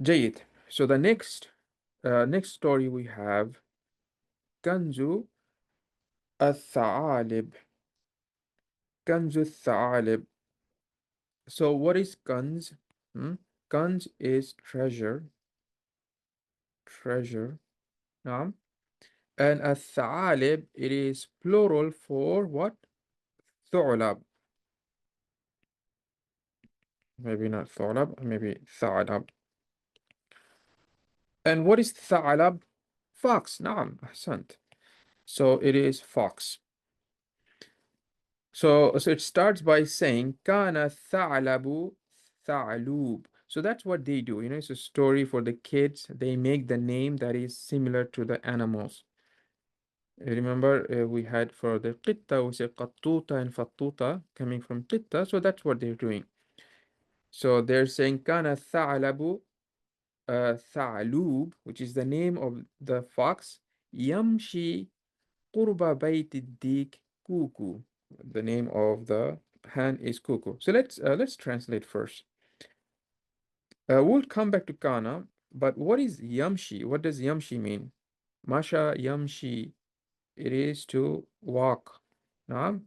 جيد. So the next story we have كنز الثعالب. كنز الثعالب. So what is kanz? Kanz is treasure. Treasure. نعم. And الثعالب, it is plural for what? ثعلب. Maybe not ثعلب, maybe ثعلب. And what is ثعلب? Fox. نعم. أحسنت. So it is fox. So it starts by saying كان الثعلب ثعلوب. So that's what they do. It's a story for the kids. They make the name that is similar to the animals. Remember, we had for the qitta, we say qattuta and fattuta coming from qitta. So that's what they're doing. So they're saying kana tha'labu tha'lub, which is the name of the fox. Yamshi qurba bayti dik kuku. The name of the hen is kuku. So let's translate first. We'll come back to kana, but what is yamshi? What does yamshi mean? Masha yamshi. It is to walk. Naam.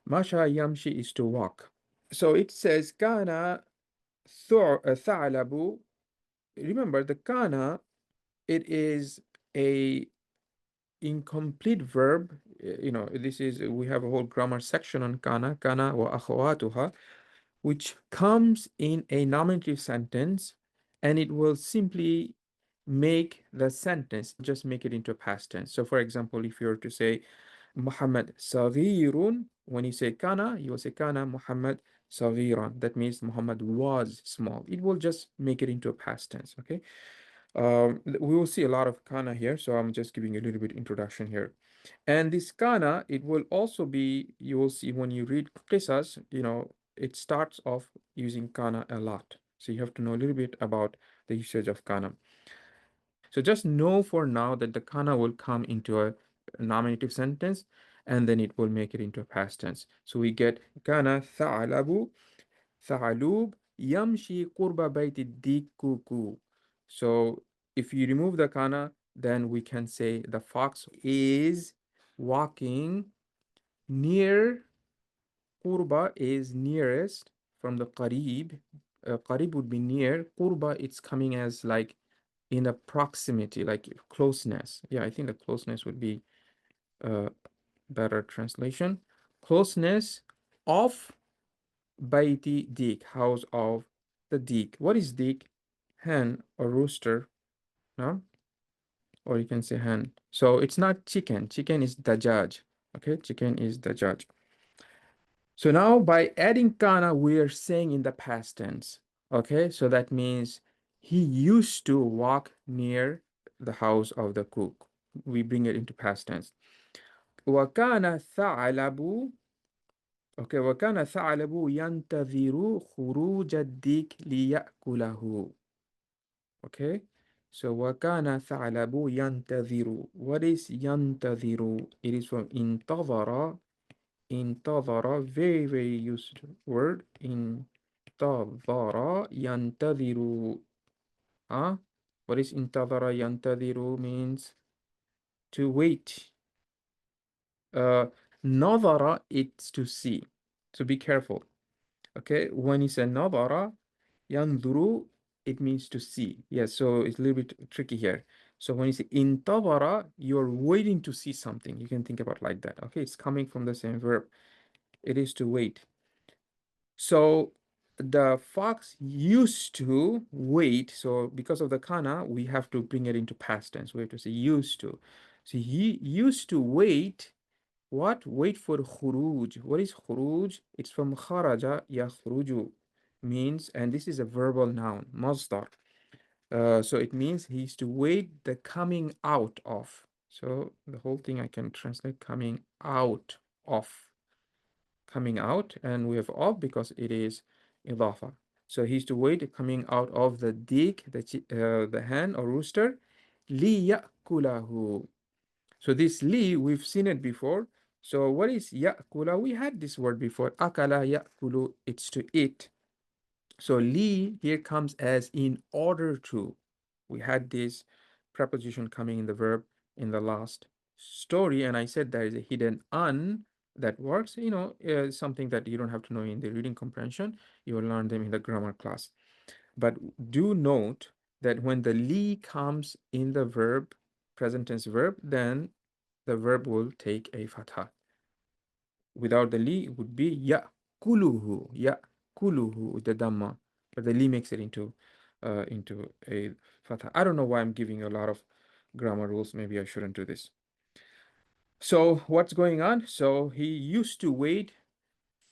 Masha yamshi is to walk. So it says kana tha'labu. Remember the kana, it is a incomplete verb. This is, we have a whole grammar section on kana wa akhawatuha, which comes in a nominative sentence, and it will simply make the sentence, just make it into a past tense. So for example, if you were to say Muhammad Savirun, when you say kana, you will say kana Muhammad Saviran. That means Muhammad was small. It will just make it into a past tense, okay? We will see a lot of kana here, so I'm just giving a little bit introduction here. And this kana, it will also be, you will see when you read qisas, it starts off using kana a lot. So you have to know a little bit about the usage of kana. So just know for now that the kana will come into a nominative sentence, and then it will make it into a past tense. So we get kana tha'alabu, tha'alub, yamshi qurba bayti dik kuku. So if you remove the kana, then we can say the fox is walking near. Qurba is nearest from the qarib. Qarib would be near. Qurba, it's coming as like in the proximity, like closeness. Yeah, I think the closeness would be a better translation. Closeness of bayti dik, house of the dik. What is dik? Hen or rooster, no? Or you can say hen. So it's not chicken. Chicken is dajaj. Okay, chicken is dajaj. So now by adding kana, we are saying in the past tense. Okay, so that means he used to walk near the house of the cook. We bring it into past tense. وكان الثعلب Okay, وكان الثعلب ينتظر خروج الديك ليأكله. Okay, so وكان الثعلب ينتظر. What is ينتظر? It is from انتظر. انتظر, very, very used word. انتظر ينتظر. Huh? What is انتظر ينتظر means to wait. نظر, it's to see. So be careful. Okay, when you say نظر ينظر, it means to see. Yes, so it's a little bit tricky here. So when you say انتظر, you're waiting to see something. You can think about like that. Okay, it's coming from the same verb. It is to wait. So the fox used to wait. So because of the kana, we have to bring it into past tense. We have to say used to. So he used to wait. What? Wait for khuruj. What is khuruj? It's from kharaja yakhruju, means, and this is a verbal noun, masdar. So it means he used to wait the coming out of. So the whole thing I can translate coming out of. Coming out, and we have of because it is idafa. So he used to wait coming out of the dik, the hen or rooster, li ya'kulahu. So this li, we've seen it before. So what is ya'kula? We had this word before. Akala ya'kulu, it's to eat. So li here comes as in order to. We had this preposition coming in the verb in the last story, and I said there is a hidden un that works. Something that you don't have to know in the reading comprehension. You will learn them in the grammar class. But do note that when the li comes in the verb, present tense verb, then the verb will take a fatha. Without the li, it would be kuluhu with the dhamma, but the li makes it into a fatha. I don't know why I'm giving you a lot of grammar rules. Maybe I shouldn't do this. So what's going on? So he used to wait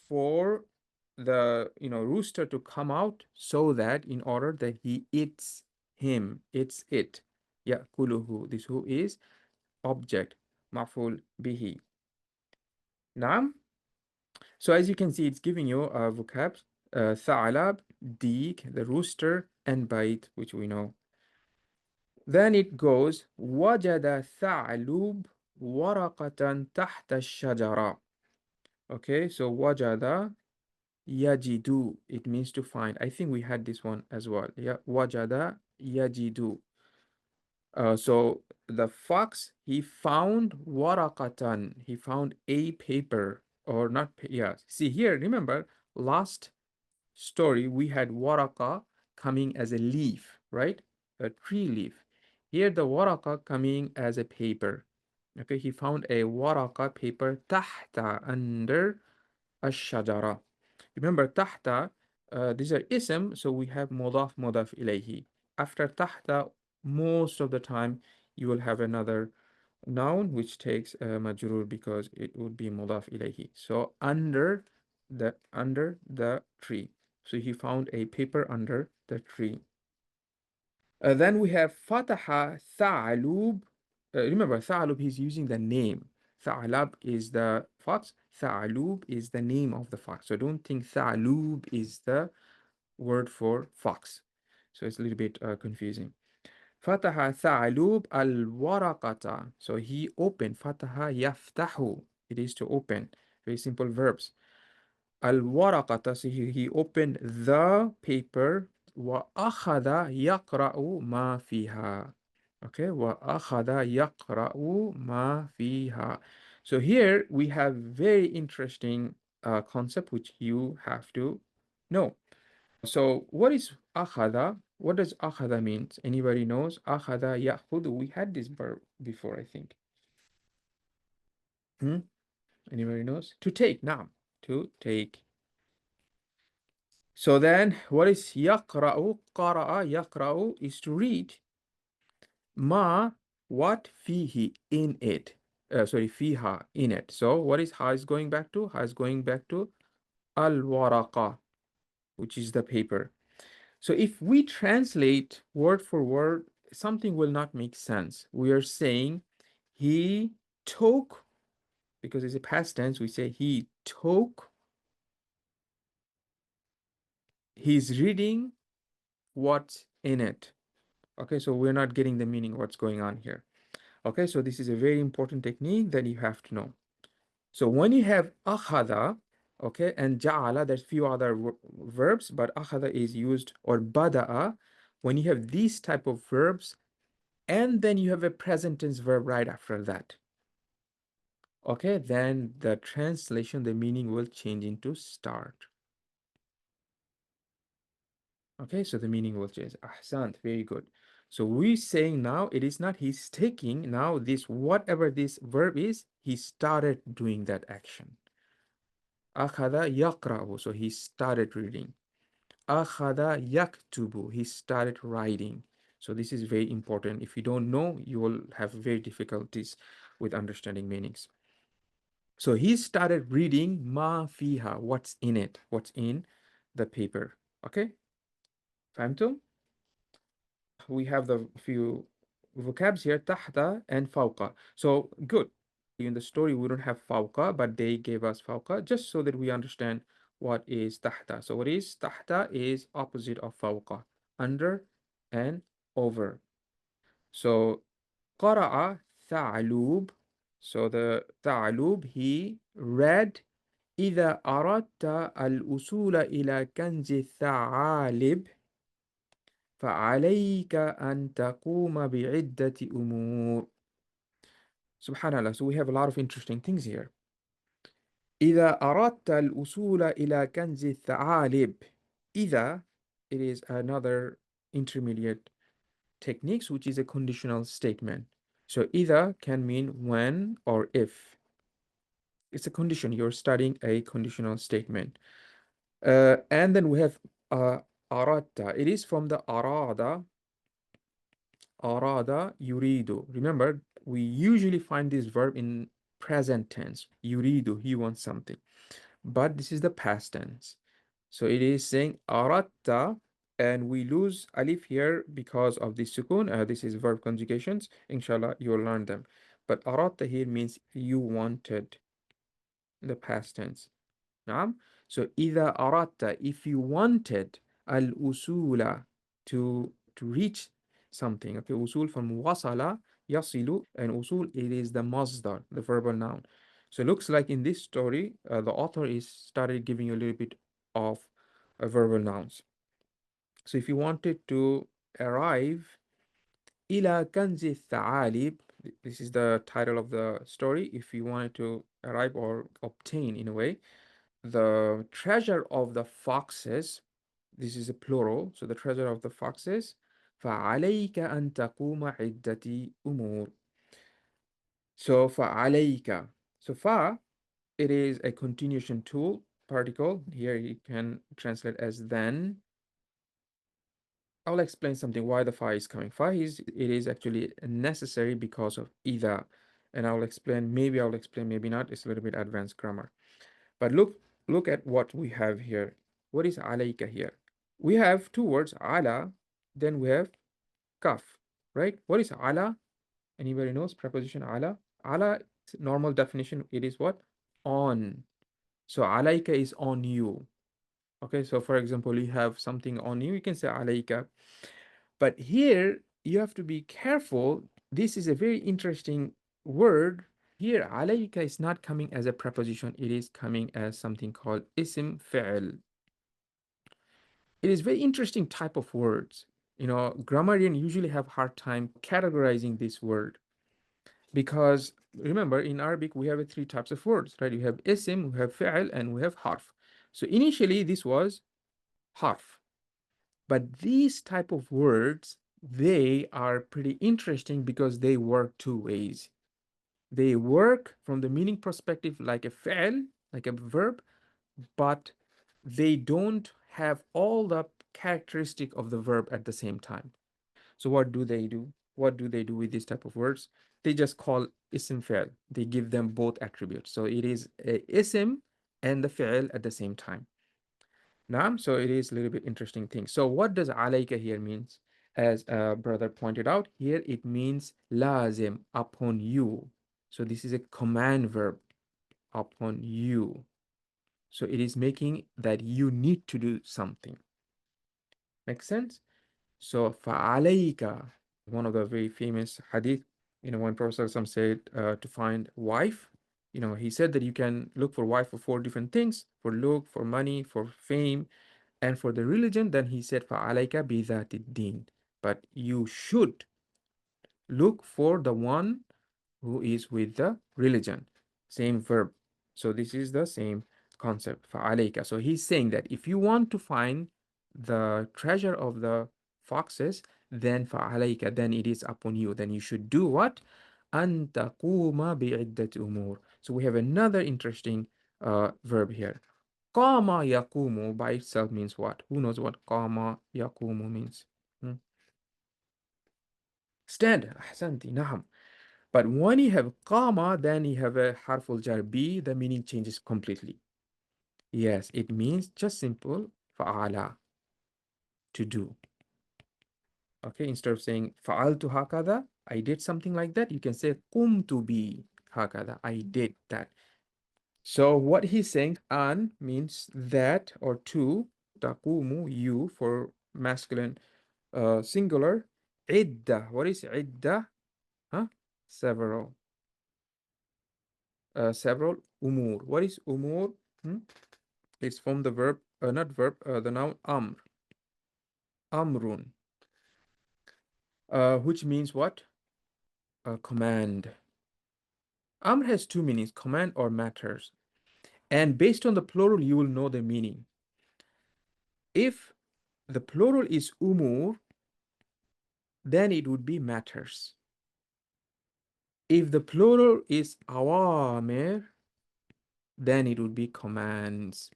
for the rooster to come out so that in order that he eats him, it's it. Kuluhu. This who is object, maful bihi. Naam. So as you can see, it's giving you a vocab, tha'alab, deek, the rooster, and bait, which we know. Then it goes, وجد ثعلب ورقة تحت الشجرة. Okay, so wajada yajidu, it means to find. I think we had this one as well. Yeah, wajada yajidu. So the fox, he found waraqatan, he found a paper, or not, yeah. See here, remember, last story, we had waraqa coming as a leaf, right? A tree leaf. Here, the waraqa coming as a paper. Okay, he found a waraqa paper tahta, under a shajara. Remember, tahta, these are ism, so we have mudaf, mudaf ilayhi. After tahta, most of the time, you will have another noun which takes majrur because it would be mudaf ilayhi. So under the tree. So he found a paper under the tree. Then we have fataha tha'alub. Remember, tha'alub, he's using the name. Tha'alab is the fox. Tha'alub is the name of the fox. So don't think tha'alub is the word for fox. So it's a little bit confusing. Fataha tha'alub al-waraqata. So he opened. Fataha yaftahu. It is to open. Very simple verbs. Al-waraqata. So he opened the paper. Wa akhada yaqra'u ma fiha. Okay. Wa akhada yaqra'u ma fiha. So here we have very interesting concept which you have to know. So what is akhada? What does akhada means? Anybody knows? Akhada ya'khudu. We had this verb before, I think. Hmm? Anybody knows? To take, now. To take. So then what is yaqra'u? Qara'a, yaqra'u is to read. Ma, what fihi, in it. Sorry, fiha, in it. So what is ha is going back to? Ha is going back to al-waraqa, which is the paper. So if we translate word for word, something will not make sense. We are saying he took, because it's a past tense, we say he took, he's reading what's in it. Okay, so we're not getting the meaning what's going on here. Okay, so this is a very important technique that you have to know. So when you have akhada, okay, and ja'ala, there's few other verbs, but akhada is used, or bada'a. When you have these type of verbs, and then you have a present tense verb right after that. Okay, then the translation, the meaning will change into start. Okay, so the meaning will change. Ahsant, very good. So we're saying now it is not he's taking, now this, whatever this verb is, he started doing that action. Akhada yaqra'u, so he started reading. Akhada yaktubu, he started writing. So this is very important. If you don't know, you will have very difficulties with understanding meanings. So he started reading ma fiha, what's in it, what's in the paper. Okay, فهمتم? We have the few vocabs here, tahta and fawqa. So good. In the story, we don't have fawqa, but they gave us fawqa just so that we understand what is tahta. So what is tahta is opposite of fawqa, under and over. So qara'a tha'alub. So the ta'alub, he read إذا أردت الوصول إلى كنز الثعالب فعليك أن تقوم بعدة أمور. Subhanallah. So we have a lot of interesting things here. إذا أردت الوصول إلى كنز الثعالب. إذا, it is another intermediate techniques, which is a conditional statement. So إذا can mean when or if. It's a condition. You're studying a conditional statement. And then we have أردت. It is from the أراد. أراد يريد. Remember, we usually find this verb in present tense. يريد, he wants something. But this is the past tense. So it is saying أردت, and we lose alif here because of the sukun. This is verb conjugations. Inshallah, you'll learn them. But أردت here means you wanted, the past tense. نعم. So إذا أردت, if you wanted الأصول, to reach something. Okay, usul from wasala yasilu, and usul, it is the masdar, the verbal noun. So it looks like in this story, the author is started giving you a little bit of verbal nouns. So if you wanted to arrive ila kanzi الثعالب, this is the title of the story. If you wanted to arrive or obtain, in a way, the treasure of the foxes, this is a plural, so the treasure of the foxes, فعليك أن تقوم عدة أمور. So فعليك. So fa, it is a continuation tool particle. Here you can translate as then. I'll explain something why the fa is coming. Fa is, it is actually necessary because of either. And I'll explain, maybe not. It's a little bit advanced grammar. But look at what we have here. What is alayka here? We have two words, ala, then we have kaf, right? What is ala? Anybody knows preposition ala? Ala, normal definition, it is what? On. So alayka is on you. Okay, so for example, you have something on you, you can say alayka. But here you have to be careful. This is a very interesting word. Here, alayka is not coming as a preposition, it is coming as something called isim fi'l. It is very interesting type of words. You know, grammarian usually have hard time categorizing this word because remember in Arabic we have three types of words, right? You have isim, we have fi'l, and we have harf. So initially this was harf, but these type of words, they are pretty interesting because they work two ways. They work from the meaning perspective like a fi'l, like a verb, but they don't have all the characteristic of the verb at the same time. So what do they do? What do they do with this type of words? They just call isim fi'l. They give them both attributes. So it is a isim and the fi'l at the same time. Naam, so it is a little bit interesting thing. So what does alayka here means? As a brother pointed out, here it means lazim, upon you. So this is a command verb, upon you. So it is making that you need to do something. Make sense? So فَعَلَيْكَ, one of the very famous hadith, when Prophet ﷺ said to find wife, he said that you can look for wife for four different things, for look, for money, for fame, and for the religion. Then he said فَعَلَيْكَ بِذَاتِ الدِّينِ, but you should look for the one who is with the religion. Same verb. So this is the same concept. فَعَلَيْكَ. So he's saying that if you want to find the treasure of the foxes, then فَعَلَيْكَ, then it is upon you. Then you should do what? أَن تَقُومَ بِعِدَّةِ أُمُورٍ. So we have another interesting verb here. قَامَ يَقُومُ by itself means what? Who knows what قَامَ يَقُومُ means? Stand. أحسنتي. نعم. But when you have qama, then you have a harful jar b, the meaning changes completely. Yes, it means just simple fa'ala, to do. Okay, instead of saying fa'altu hakada, I did something like that, you can say qumtu bi hakada, I did that. So what he's saying, an means that or to, taqumu, you for masculine singular, idda, what is idda? Huh? Several. Several umur. What is umur? Hmm? It's from the verb, not verb, the noun amr, amrun, which means what? A command. Amr has two meanings, command or matters. And based on the plural, you will know the meaning. If the plural is umur, then it would be matters. If the plural is awamir, then it would be commands.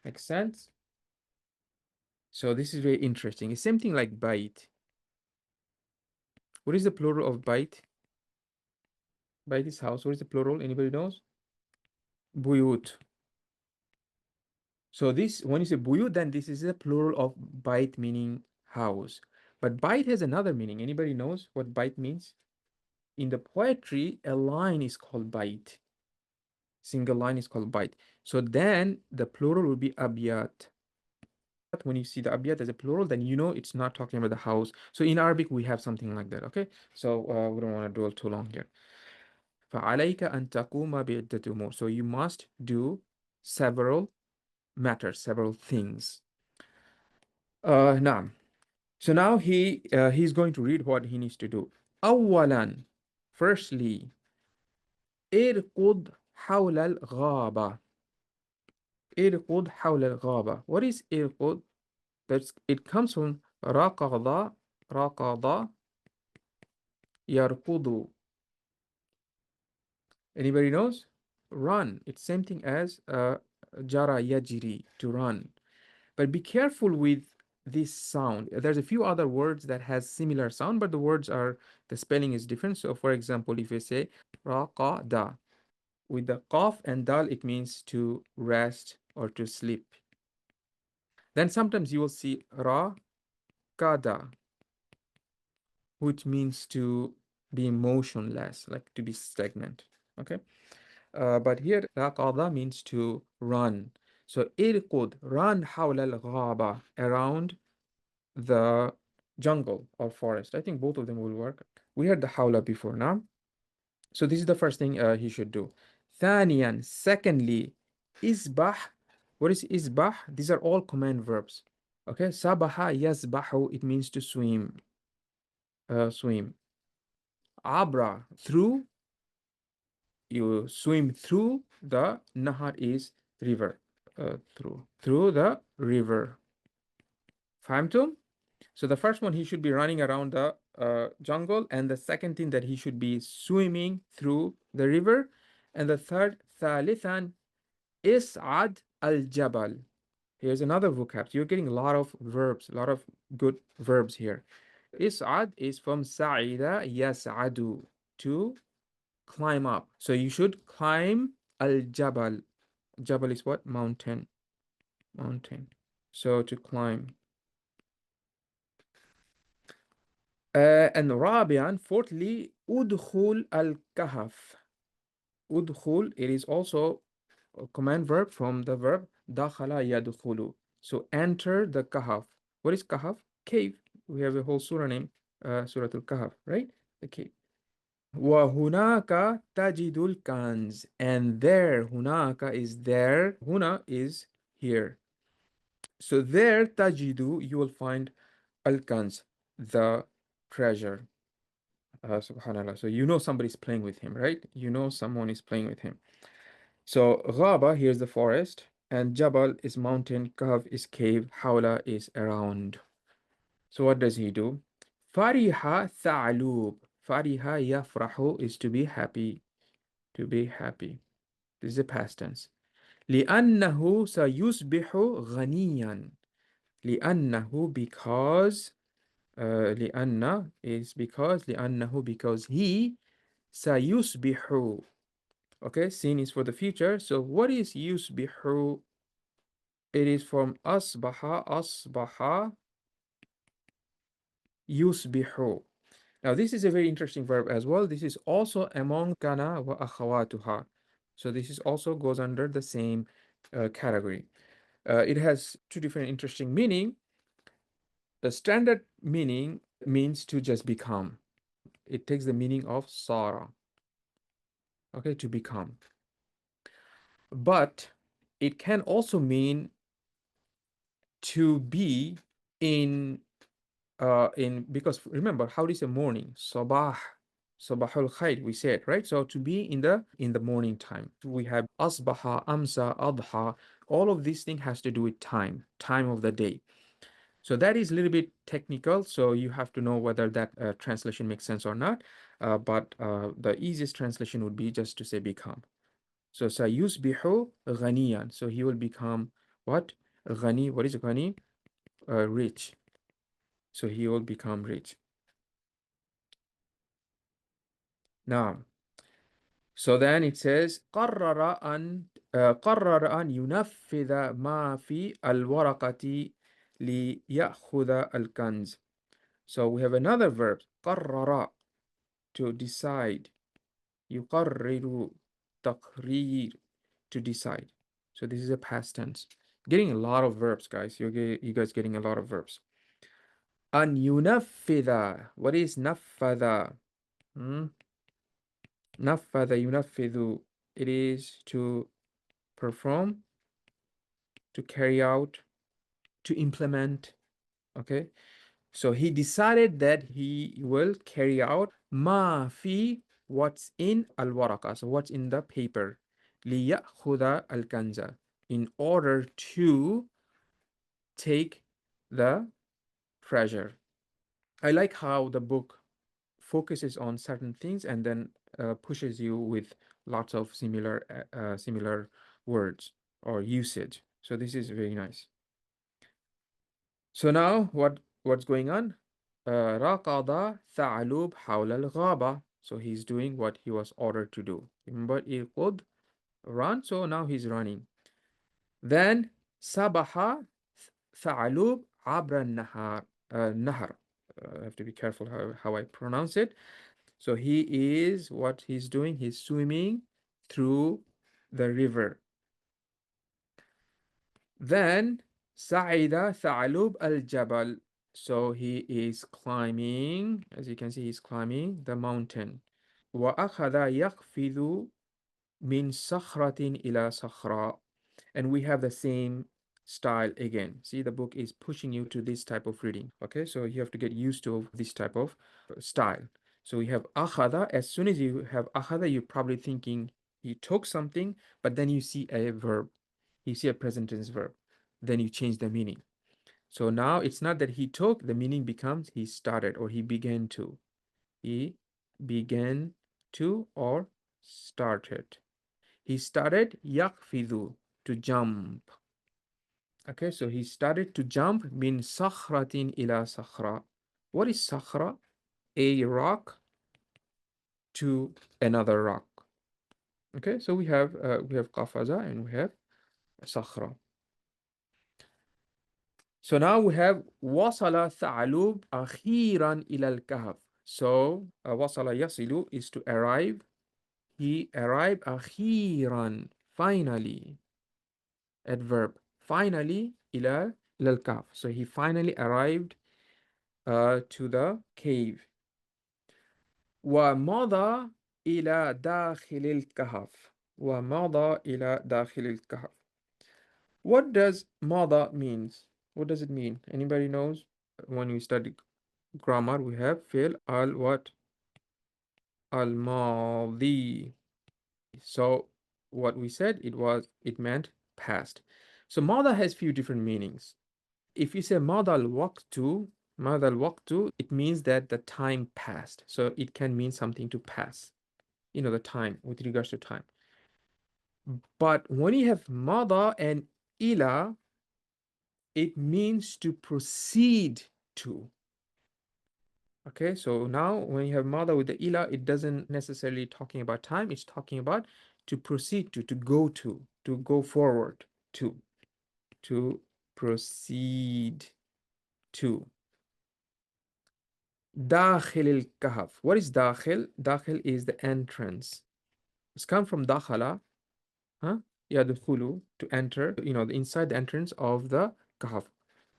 Make sense? So this is very interesting. It's same thing like bait. What is the plural of bait? Bait is house. What is the plural? Anybody knows? Buyut. So this, when you say buyut, then this is a plural of bait, meaning house. But bait has another meaning. Anybody knows what bait means? In the poetry, a line is called bait. Single line is called bait. So then the plural will be abiyat. When you see the abiyat as a plural, then you know it's not talking about the house. So in Arabic, we have something like that, okay? So we don't want to dwell too long here. فَعَلَيْكَ أَن تَقُومَ بِعِدَّةِ أُمُورٍ. So you must do several matters, several things. Now, so now he's going to read what he needs to do. أولا, firstly, ارقد حول الغابة. ارقد حول الغابة. What is ارقد? It comes from ركض ركض يركض. Anybody knows? Run. It's same thing as jara yajiri, to run. But be careful with this sound. There's a few other words that has similar sound, but the spelling is different. So for example, if you say raqada, with the qaf and dal, it means to rest or to sleep. Then sometimes you will see ra kada, which means to be motionless, like to be stagnant. Okay. But here raqada means to run. So irqud, run حول الغابة, around the jungle or forest. I think both of them will work. We heard the hawla before now. So this is the first thing he should do. ثانيا, secondly, isbah. What is isbah? These are all command verbs. Okay, sabaha yasbahu, it means to swim. Swim. Abra, through. You swim through the nahar is river. Through the river. فهمتم? So the first one, he should be running around the jungle, and the second thing that he should be swimming through the river, and the third, ثالثا is'ad al-jabal. Here's another vocab. You're getting a lot of verbs, a lot of good verbs here. Is'ad is from sa'ida yas'adu, to climb up. So you should climb al-jabal. Jabal is what? Mountain. Mountain. So to climb. And رابعا, fourthly, udkhul al-kahf. Udkhul, it is also a command verb from the verb dakhala yadkhulu. So enter the kahf. What is kahf? Cave. We have a whole surah name, Surah al-Kahf, right? The cave. وَهُنَاكَ تَجِدُ الْكَنْزِ. And there, hunaka is there. Huna is here. So there, tajidu, you will find al-kanz, the treasure. Subhanallah. So you know somebody's playing with him, right? You know someone is playing with him. So Ghaba, here's the forest, and Jabal is mountain, Kahf is cave, Hawla is around. So what does he do? Fariha tha'lub. Fariha yafrahu is to be happy. To be happy. This is the past tense. لأنه سيصبح غنيا. لأنه because لأن is because لأنه because he سيصبح. Okay, sin is for the future. So what is يصبح? It is from أصبح. أصبح يصبح. Now this is a very interesting verb as well. This is also among kana wa akhawatuha. So this is also goes under the same category. It has two different interesting meaning. The standard meaning means to just become. It takes the meaning of Sara. Okay, to become. but it can also mean to be in because remember, how is a morning? Sabah, sabahul khair, we said, right? So to be in the morning time. We have asbaha, amsa, adha. All of these things has to do with time of the day. So that is a little bit technical, so you have to know whether that translation makes sense or not. But the easiest translation would be just to say become. So sayusbihu ghaniyan. So he will become what? Ghani. What is ghani? Rich. So he will become rich. Now, so then it says قرر أن ينفذ ما في الورقة ليأخذ الكنز. So we have another verb, قرر, to decide. يقرر تقرير, to decide. So this is a past tense. Getting a lot of verbs, guys. You guys getting a lot of verbs. أن ينفذ. What is نفذ? نفذ ينفذ. It is to perform, to carry out, to implement. Okay. So he decided that he will carry out ma fi, what's in al waraka, so what's in the paper, liya'khudha al kanza, in order to take the treasure. I like how the book focuses on certain things and then pushes you with lots of similar words or usage. So this is very nice. So now what's going on? ركض ثعلب حول الغابة. So he's doing what he was ordered to do. Remember, irqud, run. So now he's running. Then سبح ثعلب عبر النهر. نهر. I have to be careful how I pronounce it. So he is, what he's doing, he's swimming through the river. Then Sa'ida Tha'lub al-Jabal. So he is climbing, as you can see, he's climbing the mountain. وَأَخَذَ يَقْفِذُ مِنْ صَخْرَةٍ إِلَى صَخْرَةٍ. And we have the same style again. See, the book is pushing you to this type of reading. Okay, so you have to get used to this type of style. So we have akhada. As soon as you have akhada, you're probably thinking he took something, but then you see a verb. You see a present tense verb. Then you change the meaning. So now it's not that he took, the meaning becomes he started or he began to. He began to or started. He started yakfidu, to jump. Okay, so he started to jump min sakhratin ila sakhra. What is sakhra? A rock to another rock. Okay, so we have qafaza and we have sakhra. So now we have wasala ثعلب أخيرا إلى الكهف. So wasala yasilu is to arrive. He arrived أخيرا, finally. Adverb. Finally إلى الكهف. So he finally arrived to the cave. ومضى إلى داخل الكهف. ومضى إلى داخل الكهف. What does mada means? What does it mean? Anybody knows? When we study grammar, we have fi'l al what? Al madi. So what we said, it meant past. So mada has few different meanings. If you say mada al waqtu, it means that the time passed. So it can mean something to pass. You know, the time, with regards to time. But when you have mada and ila, it means to proceed to. Okay, so now when you have mada with the ila, it doesn't necessarily talking about time, it's talking about to proceed to go forward to proceed to. Dakhil al-kahf. What is dakhil? Dakhil is the entrance. It's come from dakhala, huh? Yadkhulu, to enter, you know, inside the entrance of the kahf,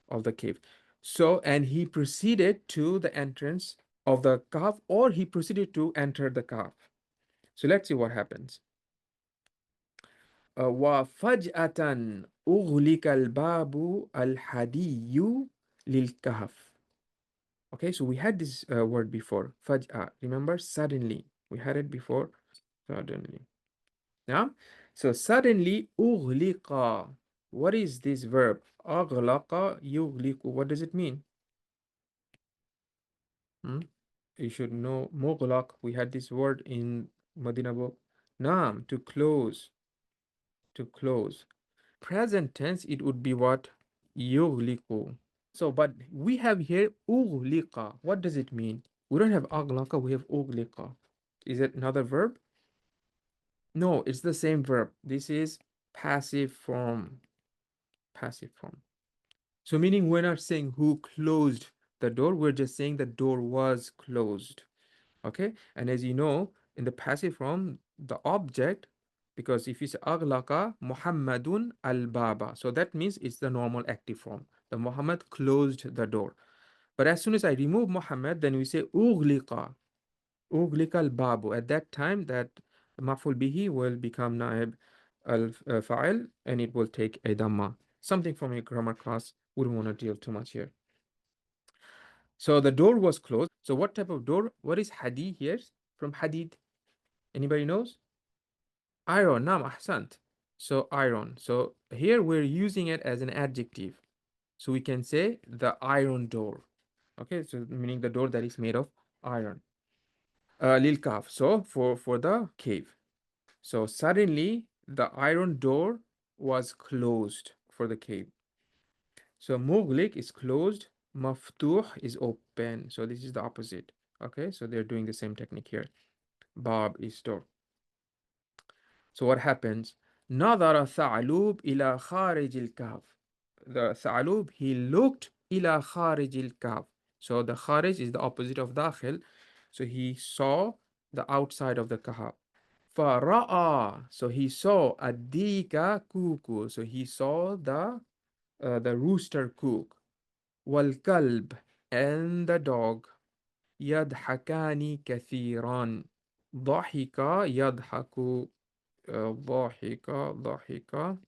of the cave. So, and he proceeded to the entrance of the kahf, or he proceeded to enter the kahf. So let's see what happens. وفجأة أغلق الباب الحدي للكهف. Okay, so we had this word before. فجأة. Remember? Suddenly. We had it before. Suddenly. Yeah? So suddenly أغلق. What is this verb? أغلق يغلق. What does it mean? Hmm? You should know مغلق. We had this word in Madinah book. Naam, to close. To close. Present tense, it would be what? يغلق. So, but we have here أغلق. What does it mean? We don't have أغلق, we have أغلق. Is it another verb? No, it's the same verb. This is passive form. Passive form. So meaning we're not saying who closed the door, we're just saying the door was closed. Okay, and as you know, in the passive form, the object, because if you say aghlaqa Muhammadun al-baba, so that means it's the normal active form. The Muhammad closed the door. But as soon as I remove Muhammad, then we say ughliqa, ughliqa al-babu. At that time, that maf'ul bihi will become naib al-fa'il, and it will take a dhamma. Something from a grammar class. Wouldn't want to deal too much here. So the door was closed. So what type of door? What is hadi here? From hadid? Anybody knows? Iron. Naam, ahsant. So iron. So here we're using it as an adjective. So we can say the iron door. Okay, so meaning the door that is made of iron. Lil kaf. So for the cave. So suddenly the iron door was closed for the cave. So mughliq is closed, maftuh is open. So this is the opposite. Okay, so they're doing the same technique here. Bab is door. So what happens? نظر الثعلب إلى خارج الكهف. The ثعلب, he looked إلى خارج الكهف. So the kharij is the opposite of dakhil. So he saw the outside of the kahf. فَرَأَى. So he saw الديك كوكو. So he saw the rooster cook. والكلب, and the dog. يضحكان كثيرا. ضحك يضحك. ضحك ضحك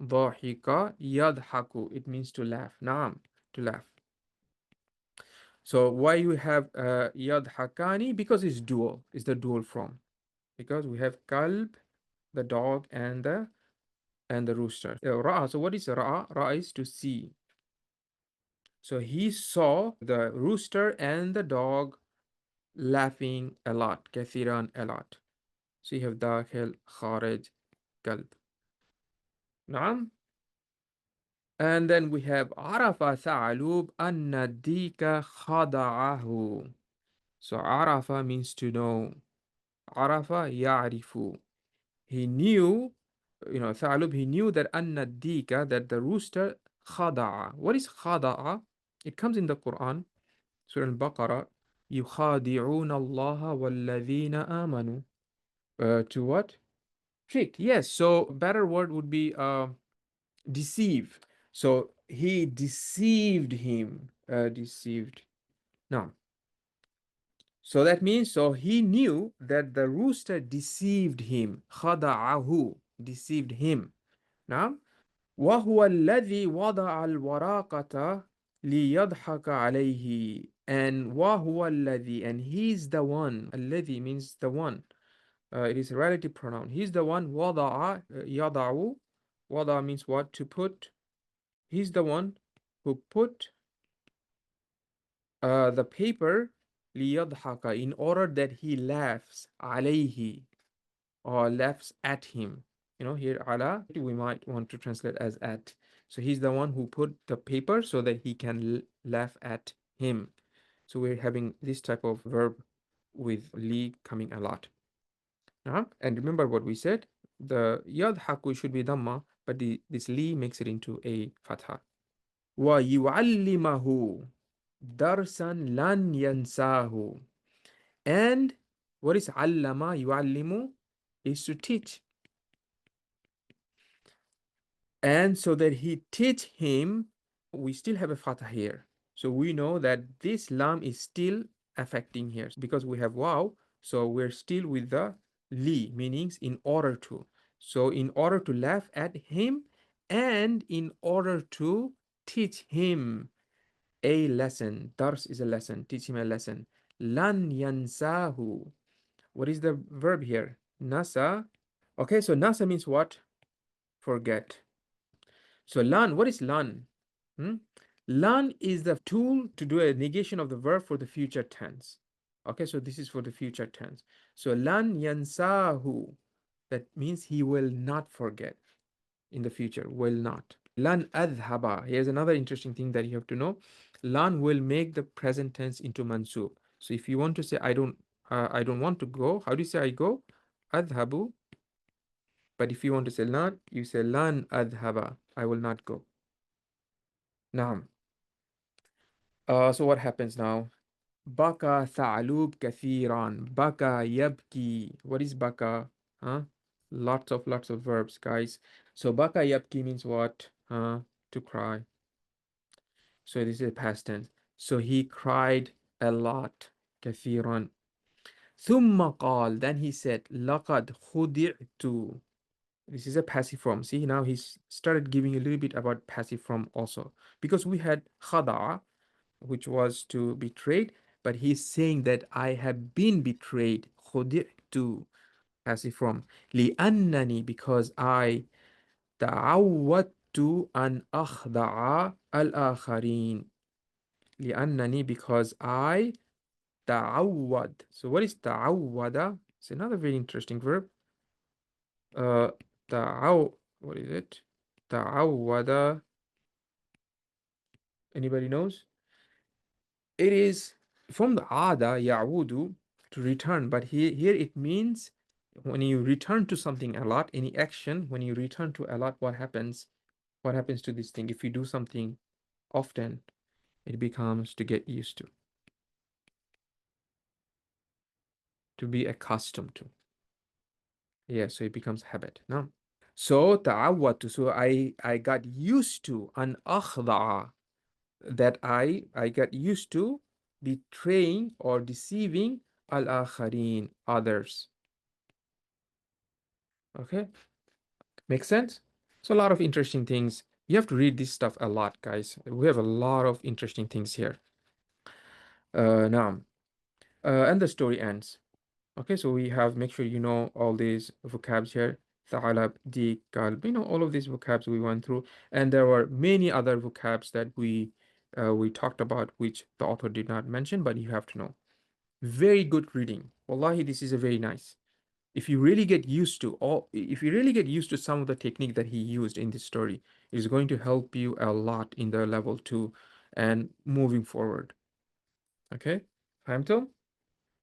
ضحك يضحك. It means to laugh. Naam, to laugh. So why you have يضحكان? Because it's dual. It's the dual form. Because we have kalb, the dog, and the rooster. Ra'a. So what is ra'a? Ra'a is to see. So he saw the rooster and the dog laughing a lot. كثيرا, a lot. So you have داخل, خارج, kalb. نعم. And then we have عرف ثعلب أن الديك خضعه. So عرف means to know. عرف يعرف. He knew, ثعلب, he knew that أن الديك, that the rooster, خضع. What is خضع? It comes in the Quran, Surah Al-Baqarah. يخادعون الله والذين آمنوا. To what? Trick. Yes. So better word would be deceive. So he deceived him. Deceived. Now, so that means, so he knew that the rooster deceived him. خدعه, deceived him. Now, وهو الذي وضع الورقة ليضحك عليه. And وهو الذي, and he's the one. الذي means the one. It is a relative pronoun. He's the one. وضع, يضع. وضع means what? To put. He's the one who put the paper ليضحك, in order that he laughs عليه, or laughs at him. Here ala we might want to translate as at. So he's the one who put the paper so that he can laugh at him. So we're having this type of verb with li coming a lot. And remember what we said, the yadhaku should be dhamma, but this li makes it into a fatha. وَيُعَلِّمَهُ دَرْسًا لَنْ يَنْسَاهُ. And what is allama? يُعَلِّمُ is to teach. And so that he teach him, we still have a fatha here. So we know that this lam is still affecting here because we have wow. So we're still with the li, meanings in order to. So in order to laugh at him and in order to teach him a lesson. Dars is a lesson. Teach him a lesson. Lan yansahu. What is the verb here? Nasa. Okay, so nasa means what? Forget. So lan, what is lan? Hmm? Lan is the tool to do a negation of the verb for the future tense. Okay, so this is for the future tense. So lan yansahu. That means he will not forget in the future, will not. Lan adhaba. Here's another interesting thing that you have to know. Lan will make the present tense into mansub. So if you want to say I don't want to go, how do you say I go? Adhabu. But if you want to say lan, you say lan adhaba. I will not go. Naam. So what happens now? Baka tha'alub kathiran. Baka yabki. What is baka? Huh? Lots of verbs, guys. So baka yabki means what? To cry. So this is past tense. So he cried a lot. كثيرا. ثم قال. Then he said, لقد خدعت. This is a passive form. See, now he's started giving a little bit about passive form also. Because we had خدع, which was to betrayed, but he's saying that I have been betrayed. خدعت. Passive form. لأنني, because I تعودت أن أخدع الآخرين. لأنني, because I تعود. So what is تعود? It's another very interesting verb. Uh, what is it? تعود. Anybody knows? It is from the عادة يعود, to return, but here it means when you return to something a lot, any action, when you return to a lot, what happens? What happens to this thing? If you do something often, it becomes to get used to be accustomed to. Yeah, so it becomes habit. No. So تعودت, so I got used to an أخضع, that I got used to betraying or deceiving al-akharin, others. Okay, makes sense? So a lot of interesting things. You have to read this stuff a lot, guys. We have a lot of interesting things here. Now, and the story ends. Okay, so we have, make sure you know all these vocabs here. Tha'alab, dik, kalb, all of these vocabs we went through. And there were many other vocabs that we talked about, which the author did not mention, but you have to know. Very good reading. Wallahi, this is a very nice. If you really get used to some of the technique that he used in this story, it is going to help you a lot in the level 2 and moving forward. Okay, فهمتم؟